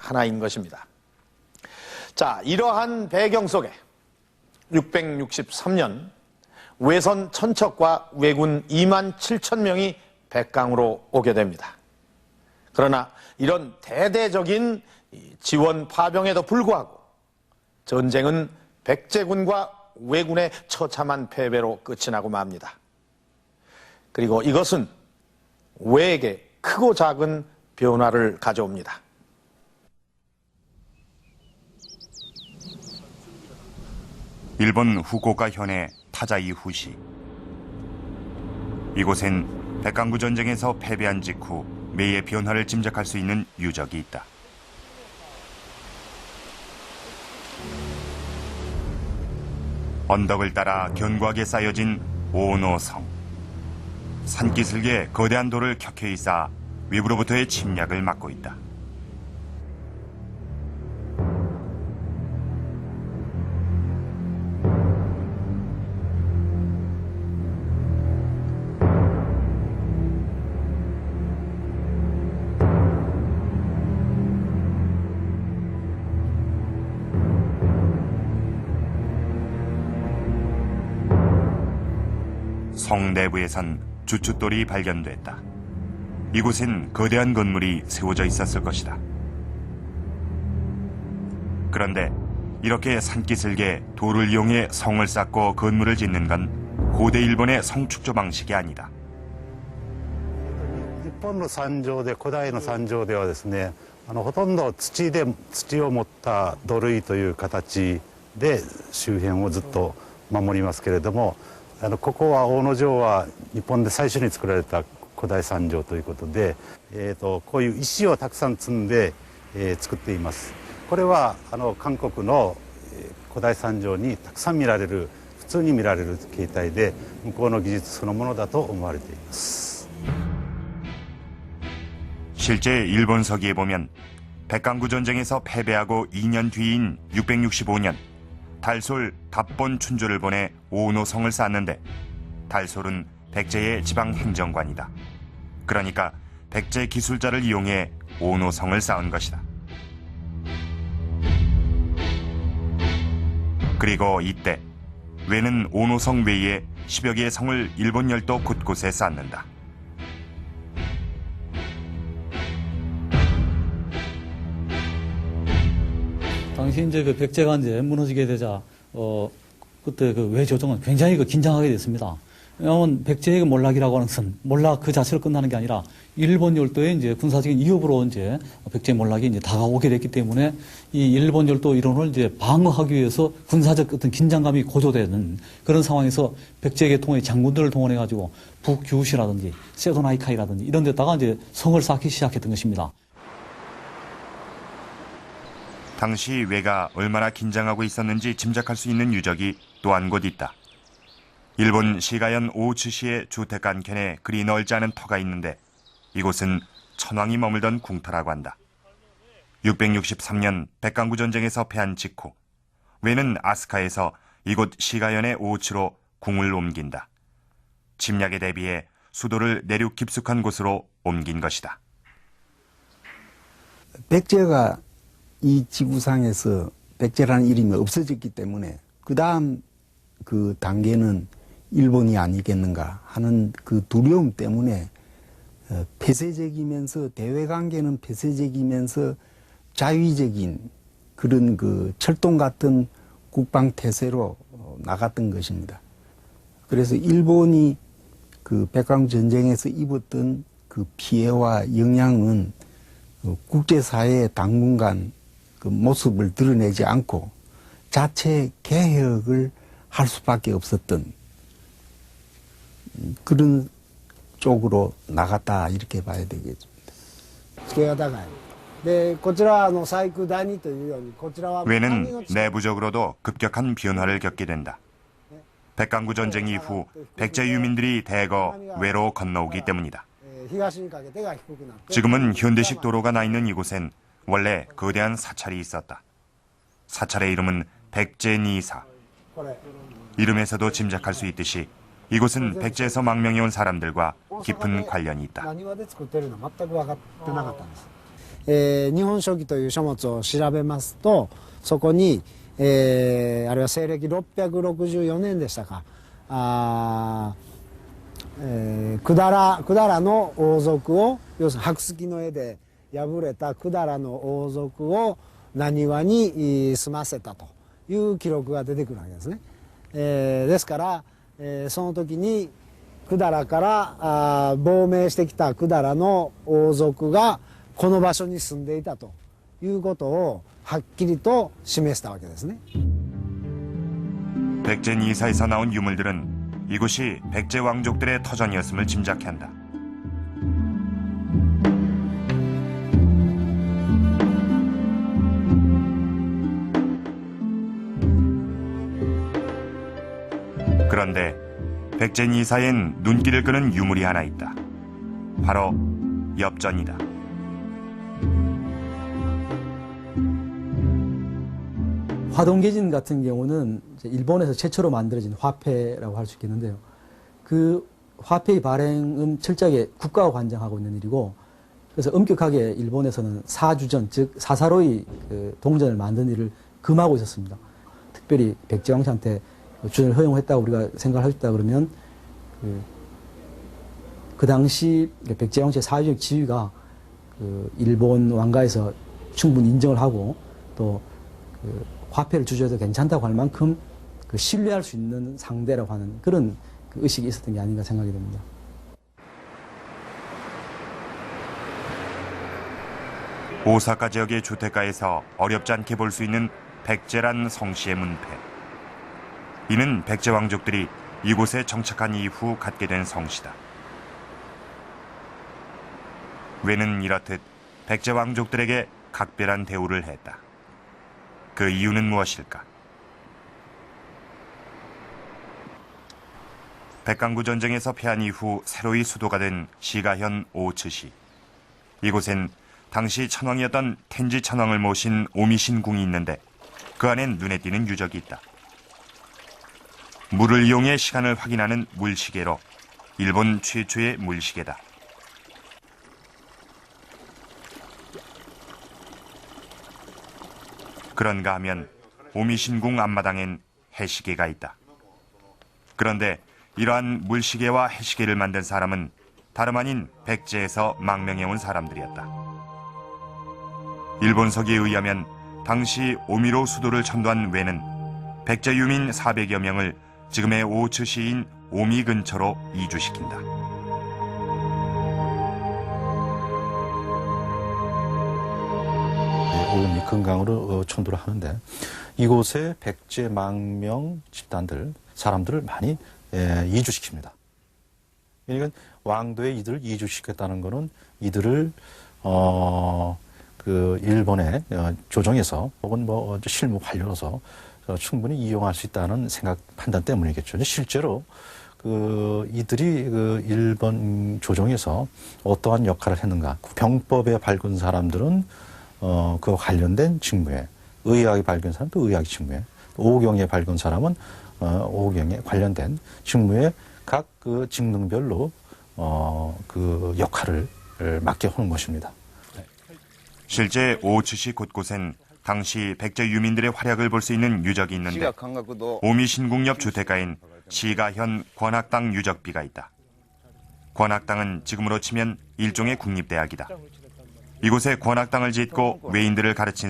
하나인 것입니다. 자, 이러한 배경 속에 663년 외선 천척과 왜군 2만 7천 명이 백강으로 오게 됩니다. 그러나 이런 대대적인 지원 파병에도 불구하고 전쟁은 백제군과 왜군의 처참한 패배로 끝이 나고 맙니다. 그리고 이것은 왜에게 크고 작은 변화를 가져옵니다. 일본 후쿠오카 현의 타자이 후시. 이곳엔 백강구 전쟁에서 패배한 직후 매의 변화를 짐작할 수 있는 유적이 있다. 언덕을 따라 견고하게 쌓여진 오노성. 산기슭에 거대한 돌을 켜켜이 쌓아 외부로부터의 침략을 막고 있다. 성 내부에선 주춧돌이 발견됐다. 이곳엔 거대한 건물이 세워져 있었을 것이다. 그런데 이렇게 산기슭에 돌을 이용해 성을 쌓고 건물을 짓는 건 고대 일본의 성축조 방식이 아니다. 日本の山上で古代の山上ではですね、ほとんど土を持った土塁という形で周辺をずっと守りますけれども、ここは大野城は日本で最初に作られた古代山城ということで、こういう石をたくさん積んで、作っています。これは韓国の古代山城にたくさん見られる、普通に見られる形態で向こうの技術そのものだと思われています。 실제 일본 서기에 보면 백강구 전쟁에서 패배하고 2년 뒤인 665년 달솔 답본 춘조를 보내 오노성을 쌓았는데 달솔은 백제의 지방 행정관이다. 그러니까 백제 기술자를 이용해 오노성을 쌓은 것이다. 그리고 이때 왜는 오노성 외에 10여 개의 성을 일본 열도 곳곳에 쌓는다. 당시 이제 그 백제가 이제 무너지게 되자 그때 그 외 조정은 굉장히 긴장하게 됐습니다. 왜냐하면 백제의 몰락이라고 하는 것은 몰락 그 자체로 끝나는 게 아니라 일본 열도의 이제 군사적인 위협으로 이제 백제 몰락이 이제 다가오게 됐기 때문에 이 일본 열도 이론을 이제 방어하기 위해서 군사적 어떤 긴장감이 고조되는 그런 상황에서 백제계 통의 장군들을 동원해 가지고 북규시라든지 세도나이카이라든지 이런 데다가 이제 성을 쌓기 시작했던 것입니다. 당시 왜가 얼마나 긴장하고 있었는지 짐작할 수 있는 유적이 또 한 곳 있다. 일본 시가현 오우츠시의 주택가 한켠에 그리 넓지 않은 터가 있는데 이곳은 천황이 머물던 궁터라고 한다. 663년 백강구 전쟁에서 패한 직후 왜는 아스카에서 이곳 시가현의 오우츠로 궁을 옮긴다. 침략에 대비해 수도를 내륙 깊숙한 곳으로 옮긴 것이다. 백제가 이 지구상에서 백제라는 이름이 없어졌기 때문에 그 다음 그 단계는 일본이 아니겠는가 하는 그 두려움 때문에 폐쇄적이면서 대외관계는 폐쇄적이면서 자위적인 그런 그 철동 같은 국방태세로 나갔던 것입니다. 그래서 일본이 그 백강 전쟁에서 입었던 그 피해와 영향은 국제사회의 당분간 그 모습을 드러내지 않고 자체 개혁을 할 수밖에 없었던 그런 쪽으로 나갔다 이렇게 봐야 되겠습니다. 왜는 내부적으로도 급격한 변화를 겪게 된다. 백강구 전쟁 이후 백제 유민들이 대거 외로 건너오기 때문이다. 지금은 현대식 도로가 나 있는 이곳엔 원래 거대한 사찰이 있었다. 사찰의 이름은 백제니사. 이름에서도 짐작할 수 있듯이 이곳은 백제에서 망명해 온 사람들과 깊은 관련이 있다. 日本書紀という書物を調べますと、そこに、あれは西暦664年でしたか、百済の王族を、要するに白月の絵で敗れた百済の王族を浪速に住ませたという記録が出てくるわけですね。ですから、その時に百済から亡命してきた百済の王族がこの場所に住んでいたということをはっきりと示したわけですね。 백제니사에서 나온 유물들은 이곳이 백제 왕족들의 터전이었음을 짐작케 한다. 그런데 백제니사엔 눈길을 끄는 유물이 하나 있다. 바로 엽전이다. 화동계진 같은 경우는 이제 일본에서 최초로 만들어진 화폐라고 할 수 있겠는데요. 그 화폐의 발행은 철저하게 국가가 관장하고 있는 일이고, 그래서 엄격하게 일본에서는 사주전, 즉 사사로이 그 동전을 만드는 일을 금하고 있었습니다. 특별히 백제왕씨한테 주전을 허용했다고 우리가 생각을 했다 그러면 그 당시 백제왕씨의 사회적 지위가 그 일본 왕가에서 충분히 인정을 하고 또 화폐를 주저해도 괜찮다고 할 만큼 그 신뢰할 수 있는 상대라고 하는 그런 그 의식이 있었던 게 아닌가 생각이 됩니다. 오사카 지역의 주택가에서 어렵지 않게 볼 수 있는 백제란 성씨의 문패. 이는 백제 왕족들이 이곳에 정착한 이후 갖게 된 성씨다. 왜는 이렇듯 백제 왕족들에게 각별한 대우를 했다. 그 이유는 무엇일까? 백강구 전쟁에서 패한 이후 새로이 수도가 된 시가현 오츠시. 이곳엔 당시 천왕이었던 텐지 천왕을 모신 오미신궁이 있는데 그 안엔 눈에 띄는 유적이 있다. 물을 이용해 시간을 확인하는 물시계로 일본 최초의 물시계다. 그런가 하면 오미신궁 앞마당엔 해시계가 있다. 그런데 이러한 물시계와 해시계를 만든 사람은 다름 아닌 백제에서 망명해온 사람들이었다. 일본서기에 의하면 당시 오미로 수도를 천도한 왜는 백제 유민 400여 명을 지금의 오츠시인 오미 근처로 이주시킨다. 오미 금강으로 천도를 하는데 이곳에 백제 망명 집단들, 사람들을 많이 이주시킵니다. 그러니까 왕도에 이들을 이주시켰다는 것은 이들을 그 일본의 조정에서 혹은 뭐 실무 관료로서 충분히 이용할 수 있다는 생각 판단 때문이겠죠. 실제로 그 이들이 그 일본 조정에서 어떠한 역할을 했는가? 병법에 밝은 사람들은 그와 관련된 직무에, 의학에 밝은 사람은 또 의학 직무에, 오경에 밝은 사람은 오경에 관련된 직무에 각 그 직능별로 그 역할을 맡게 하는 것입니다. 실제 오츠시 곳곳엔 당시 백제 유민들의 활약을 볼 수 있는 유적이 있는데 오미신궁 옆 주택가엔 시가현 권학당 유적비가 있다. 권학당은 지금으로 치면 일종의 국립대학이다. 이곳에 권학당을 짓고 외인들을 가르친